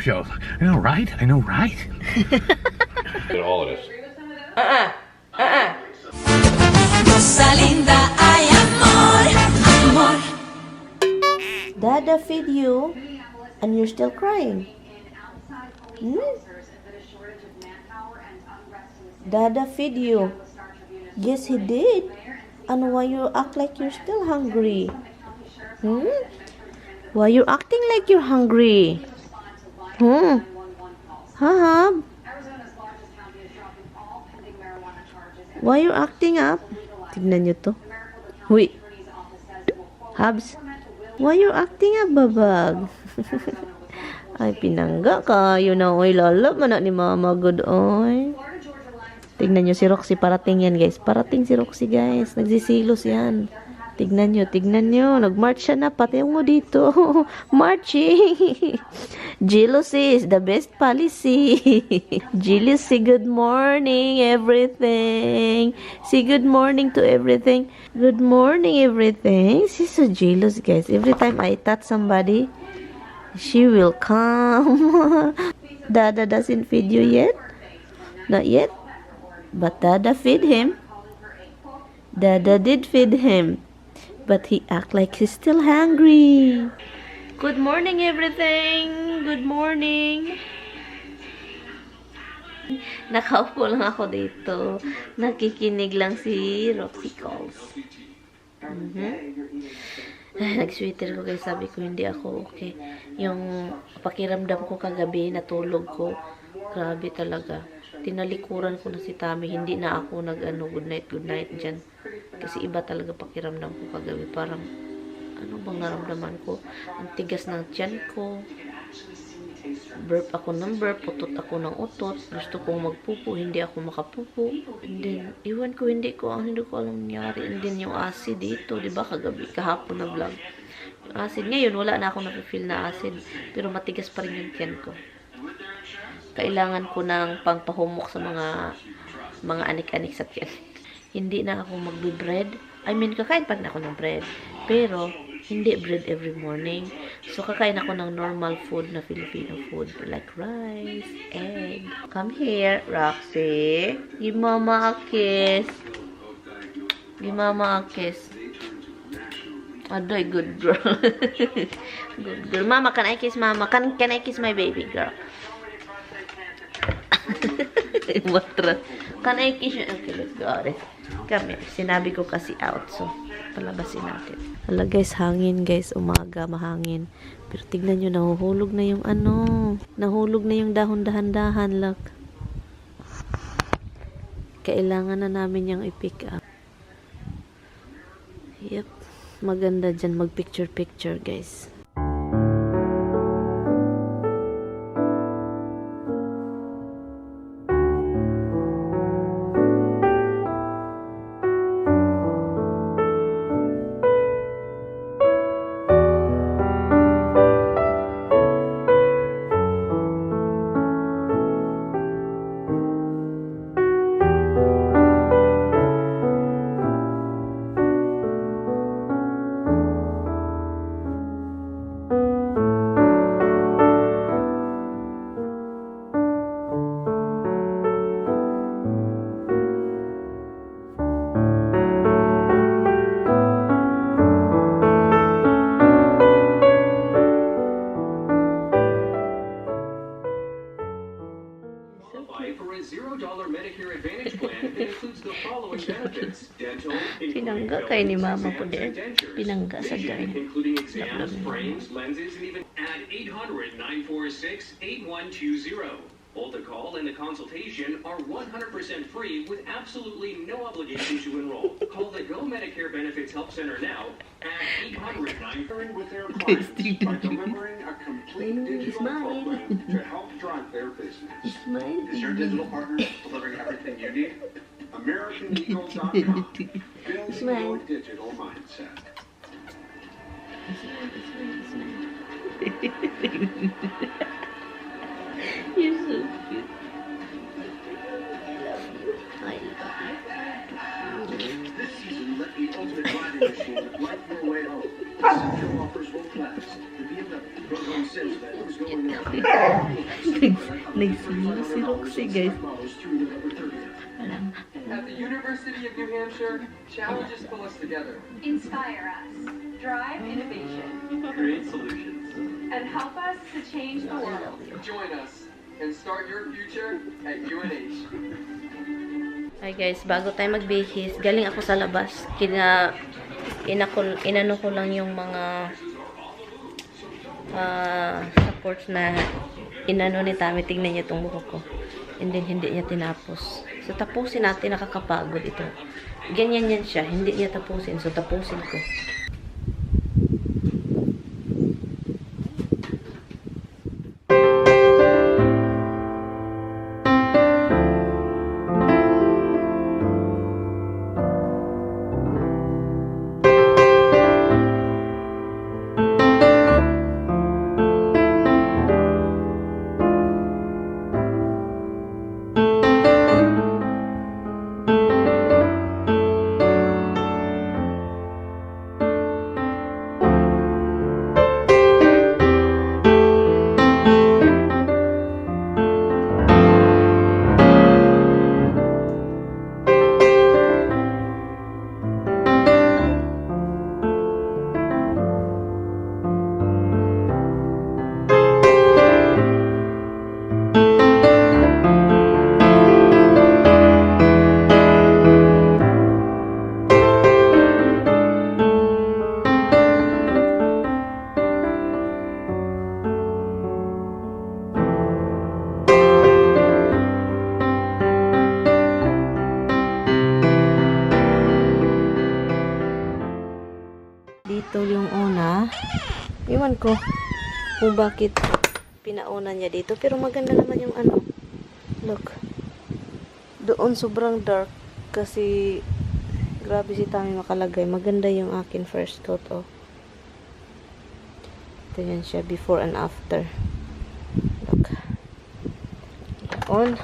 show. I know, right? I know, right? In all of this. Cosa linda, ay amor, amor. Dada feed you and you're still crying. Dada feed you. Yes, he did. And why you act like you're still hungry? Why you acting like you're hungry? Huh? Why you acting up? Tignan nyo to. Huy. Habs. Why you acting up, babag? Ay, pinangga kayo na. Oy, lalab man na ni mama. Good, oy. Tignan nyo si Roxy. Parating yan, guys. Parating si Roxy, guys. Nagsisilos yan. Tignan nyo, tignan nyo. Nag-march siya na. Pati mo dito. Marching. Jealousy is the best policy. Jealousy, good morning, everything. Say good morning to everything. Good morning, everything. She's so jealous, guys. Every time I touch somebody, she will come. Dada doesn't feed you yet? Not yet? But Dada feed him. Dada did feed him. But he act like he's still hungry. Good morning, everything. Good morning. Nakaupo lang ako dito. Nakikinig lang si Roxy calls. Nag-sweater ko guys. Sabi ko hindi ako okay. Yung pakiramdam ko kagabi, natulog ko. Grabe talaga. Tinalikuran ko na si Tami. Hindi na ako good night dyan. Kasi iba talaga pakiramdam ko kagabi. Parang, ano bang naramdaman ko? Ang tigas ng tiyan ko. Burp ako ng burp. Utot ako ng utot. Gusto kong magpupo. Hindi ako makapupo. And then, iwan ko, hindi ko alam nangyari. And then, yung acid dito, diba kagabi, kahapon na vlog. Yung acid. Ngayon, wala na akong napifeel na acid. Pero matigas pa rin yung tiyan ko. Kailangan ko ng pangpahumok sa mga anik-anik sa tiyan. Hindi na ako magbe-bread. I mean, kakain pa rin ako ng bread. Pero, hindi bread every morning. So, kakain ako ng normal food na Filipino food. Like rice, egg. Come here, Roxy. Give mama a kiss. Give mama a kiss. Adoy, good girl. Good girl. Mama, can I kiss mama? Can I kiss my baby girl? Matra. Can I kiss you? Okay, let's go. Come here. Sinabi ko kasi out. So, palabasin natin. Hala guys, hangin guys. Umaga, mahangin. Pero tignan nyo, nahuhulog na yung nahulog na yung dahon dahan-dahan. Look. Kailangan na namin yung i-pick up. Yep. Maganda dyan mag-picture-picture guys. Pinangga kay ni mama po din. Pinangga sa dyan. Exams, frames, lenses, and even at 800-946-8120. Both the call and the consultation are 100% free with absolutely no obligation to enroll. Call the Go Medicare Benefits Help Center now at 800-9 with their clients by delivering a complete digital program to help drive their business. Is your digital partner delivering everything you need? MaryAnnevitabile.com. Build your digital mindset. You're so cute. This season, let the ultimate driving machine light your way home. Essential offers won't last. The BMW program says that what's going on. Nagsilo si Roxy, guys. Alam. At the University of New Hampshire, challenges pull us together. Inspire us, drive innovation, Create solutions. and help us to change the world. Join us and start your future at UNH. Hi guys, bago tayo magbihis, galing ako sa labas. Inano ko lang yung mga supports na inano ni Tami. Tingnan niya itong buhok ko. And then, hindi niya tinapos. So, tapusin natin. Nakakapagod ito. Ganyan yan siya. Hindi niya tapusin. So, tapusin ko. Dito yung una. Iwan ko kung bakit pinauna niya dito. Pero maganda naman yung ano. Look. Doon sobrang dark. Kasi grabe si Tami makalagay. Maganda yung akin first coat. Oh. Ito yan siya. Before and after. Look. On.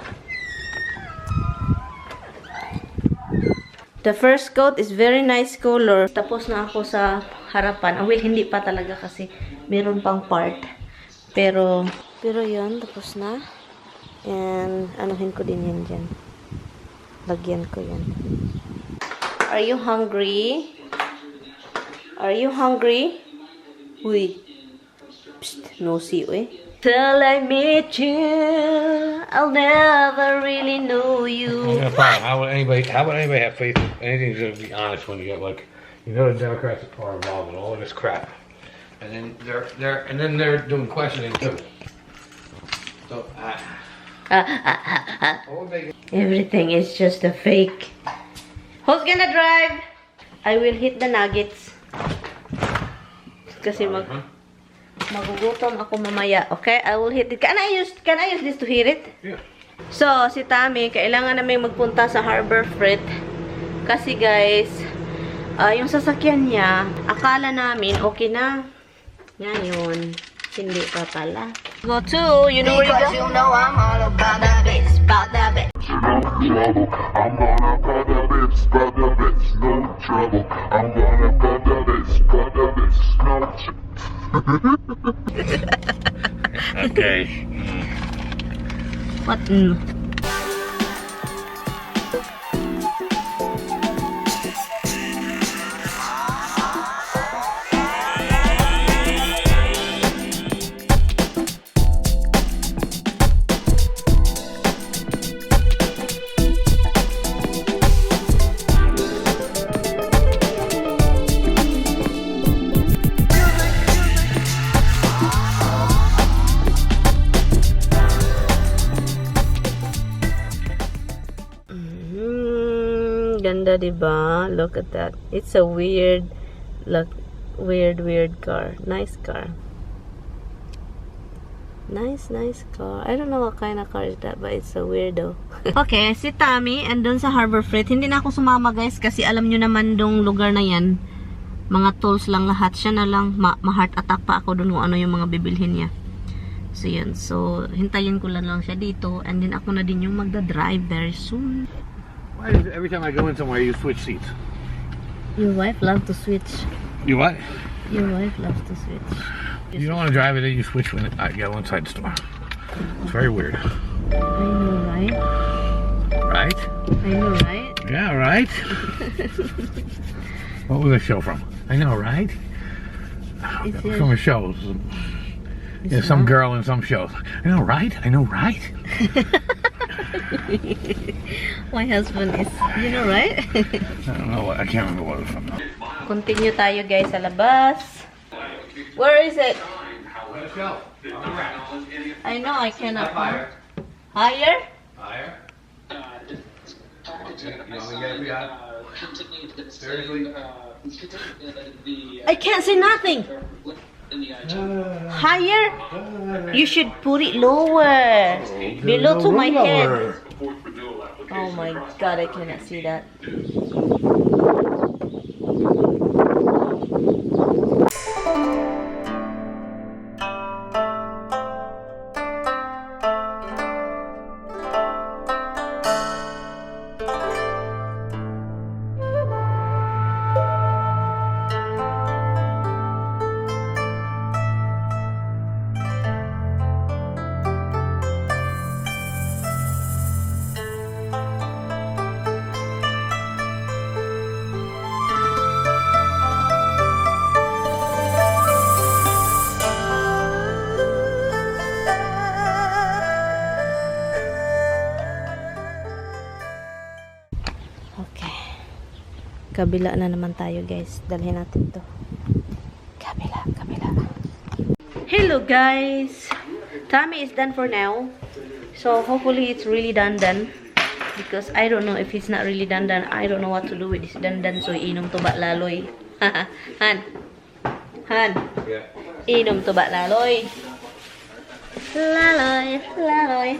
The first coat is very nice color. Tapos na ako sa harapan. Well, hindi pa talaga kasi meron pang part. Pero yun, tapos na. And, anuhin ko din yan dyan. Lagyan ko yan. Are you hungry? Are you hungry? Uy. Psst, nosy, uy. Till I meet you, I'll never really know you. Yeah, fine. How would anybody have faith in anything's gonna be honest when you get like, you know, the Democrats are involved in all of this crap, and then they're doing questioning too. So Everything is just a fake. Who's gonna drive? I will hit the nuggets. Kasi magugutom ako mamaya. Okay? I will hit it. Can I use this to hit it? yeah. So, si Tami, kailangan namin magpunta sa Harbor Freight. Kasi guys, yung sasakyan niya, akala namin okay na. Ngayon, hindi pa pala. Go to, you know where you go? You know I'm all about that bass, about that bass. Trouble. I'm gonna put the bits, no trouble. I'm gonna put the bits, no trouble. Okay. What? Ganda, diba? Look at that. It's a weird, look, weird car. Nice car. Nice car. I don't know what kind of car is that, but it's a weirdo. Okay, si Tami, andun sa Harbor Freight. Hindi na ako sumama, guys, kasi alam nyo naman dong lugar na yan. Mga tools lang lahat. Siya na lang, ma-heart attack pa ako dun kung ano yung mga bibilhin niya. So, yun. So, hintayin ko lang siya dito. And then, ako na din yung magda-drive very soon. Why is every time I go in somewhere you switch seats? Your wife loves to switch. You what? Your wife loves to switch. You don't want to drive it, then you switch when I go inside the store. It's very weird. I know, right? Right? I know, right? Yeah, right? What was the show from? I know, right? It's From a show. Yeah, some girl in some show. I know, right? I know, right? My husband is, you know, right? I don't know. I can't remember what it was from. Continue tayo guys sa labas. Where is it? Let's go. I know, I cannot. Higher? Higher. You want me to get it for you? Seriously? I can't see nothing. Higher? You should put it lower. Below to my head. Oh my god, I cannot see that. Kabila na naman tayo guys. Dalhin natin to. Kabila. Hello guys! Tummy is done for now. So hopefully it's really done. Because I don't know if it's not really done. I don't know what to do with this done. So inom to ba laloy. Han. Yeah. Inom to ba laloy. Laloy.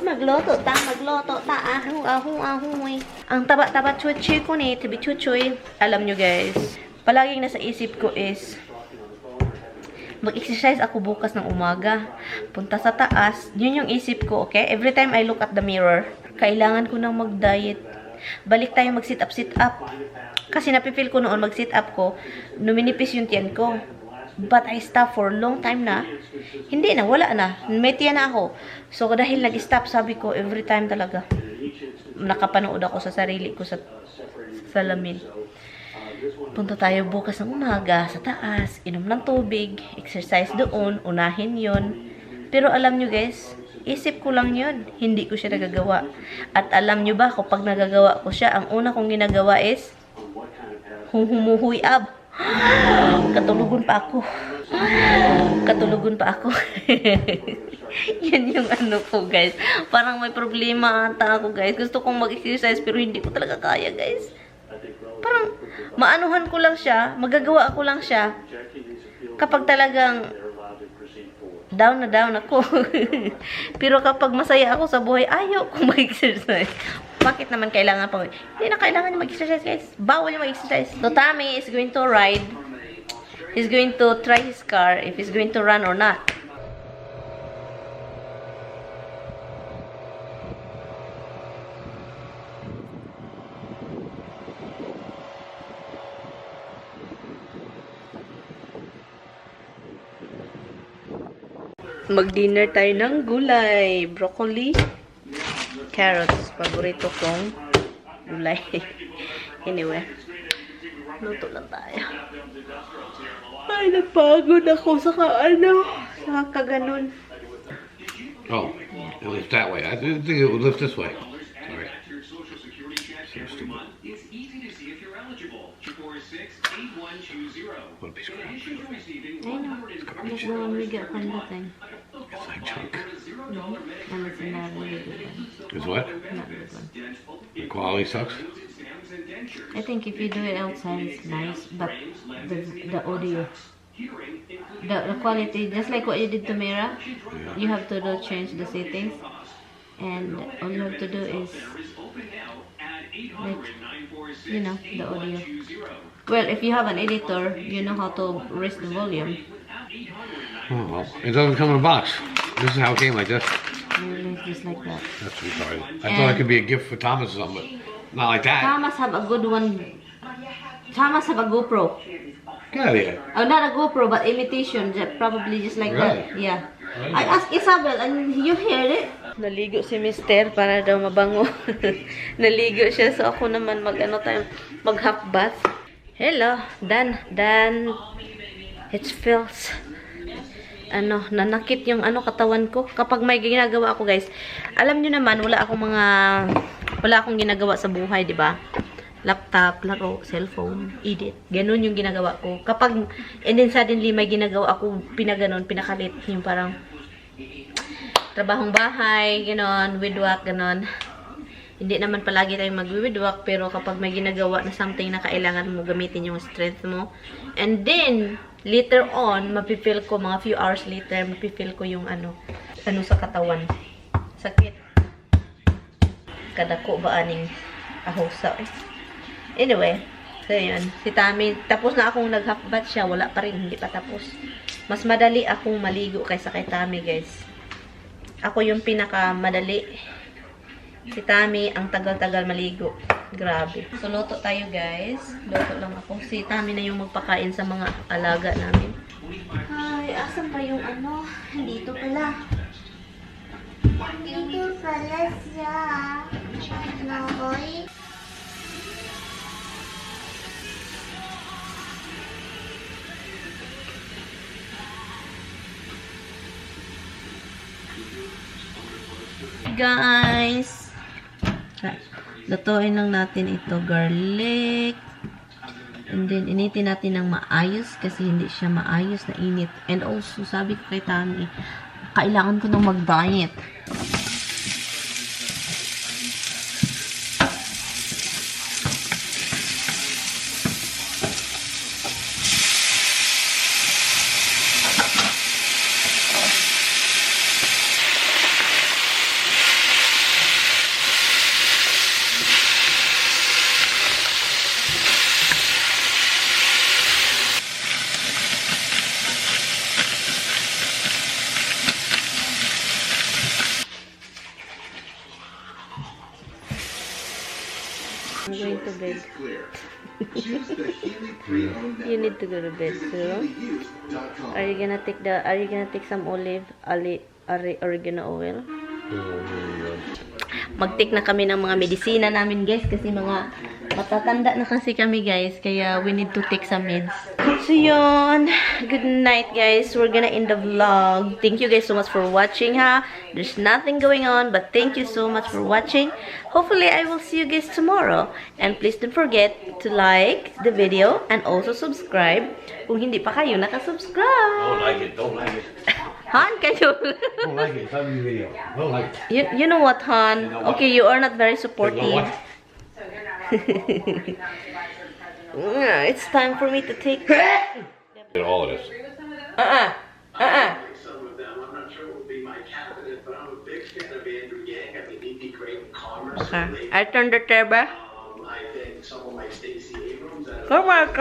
Magloto ta. Ahuy. Ang taba-taba chuchoy ko ni, tabi chuchoy. Alam nyo guys, palaging nasa isip ko is, mag-exercise ako bukas ng umaga. Punta sa taas. Yun yung isip ko, okay? Every time I look at the mirror, kailangan ko nang mag-diet. Balik tayo mag-sit up. Kasi napipil ko noon mag-sit up ko, numinipis yung tiyan ko. But I stopped for a long time na. Hindi na, wala na. May tiyan na ako. So, dahil nag-stop, sabi ko, every time talaga, nakapanood ako sa sarili ko sa salamin. Punta tayo bukas ng umaga sa taas, inom ng tubig, exercise doon, unahin yon. Pero alam nyo guys, isip ko lang yun. Hindi ko siya nagagawa. At alam nyo ba, kapag nagagawa ko siya, ang una kong ginagawa is, humuhuyab. Katulugon pa ako. Yan yung ano ko guys. Parang may problema ata ako guys. Gusto kong mag-exercise pero hindi ko talaga kaya guys. Parang maanuhan ko lang siya. Magagawa ko lang siya. Kapag talagang down na down ako. Pero kapag masaya ako sa buhay, ayaw ko mag-exercise. Bakit naman kailangan pa? Hindi na kailangan niya mag-exercise, guys. Bawal niya mag-exercise. So, Tommy is going to ride. He's going to try his car if he's going to run or not. Mag-dinner tayo ng gulay. Broccoli. Carrots. Paborito kong gulay. Anyway. Luto lang tayo. Ay, nagpagod ako sa sa kaganon. Oh, it lifts that way. I didn't think it would lift this way. Sorry. Seems too much. It's easy to see if you're eligible. 4468120. What a piece of crap. I know. That's the one we get from the thing. It's like junk. And it's not really good one. Is what? Not good one. The quality sucks? I think if you do it outside, it's nice, but the audio, the quality, just like what you did to Mira, you have to change the settings, and all you have to do is, like, you know, the audio. Well, if you have an editor, you know how to raise the volume. Oh, well, it doesn't come in a box. This is how it came, like this. Really, just like that. That's retarded. I thought it could be a gift for Thomas or something, but not like that. Thomas have a good one. Thomas have a GoPro. Get out of here. Oh, not a GoPro, but imitation, probably just like Really? that. Yeah. I asked Isabel and you heard it. Naligo si Mister para daw mabango. Naligo siya. So ako naman mag half bath. Hello. Dan. It feels nanakit yung katawan ko kapag may ginagawa ako, guys. Alam niyo naman wala akong ginagawa sa buhay, 'di ba? Laptop, laro, cellphone, edit. Ganun yung ginagawa ko. And then suddenly may ginagawa ako pinakalit. Yung parang trabahong bahay, ganon, widwak, ganon. Hindi naman palagi tayong mag-widwak, pero kapag may ginagawa na something na kailangan mo gamitin yung strength mo. And then, later on, mapifeel ko, mga few hours later, mapifeel ko yung ano sa katawan. Sakit. Kadako ba aning ahosa eh. Anyway, so yun. Si Tami, tapos na akong nag-half bath siya. Wala pa rin, hindi pa tapos. Mas madali akong maligo kaysa kay Tami, guys. Ako yung pinaka-madali. Si Tami, ang tagal-tagal maligo. Grabe. So, luto tayo, guys. Luto lang ako. Si Tami na yung magpakain sa mga alaga namin. Ay, asan pa yung Dito pala. Dito pala siya. Noy. Guys, lutuin lang natin ito, garlic, and then initin natin ng maayos kasi hindi siya maayos na init. And also, sabi ko kay Tami, kailangan ko nang mag-diet. I'm going to bed. You need to go to bed, so are you gonna take some oregano oil? Mag-take na kami ng mga medisina namin, guys, kasi mga matatanda na kasi kami, guys, kaya we need to take some meds. So yun, good night, guys. We're gonna end the vlog. Thank you guys so much for watching, ha. There's nothing going on, but thank you so much for watching. Hopefully I will see you guys tomorrow, and please don't forget to like the video and also subscribe kung hindi pa kayo nakasubscribe. Don't like it. Han, kayo. Don't like it. Tell me the video. Don't like it. You know what, Han? Okay, you are not very supportive. It's time for me to take all of this. Some of them, I'm not sure what would be my cabinet, but I'm a big fan of Andrew Yang. I think he'd be great in commerce. Okay, I turn the table. I think someone like Stacey Abrams. Come on,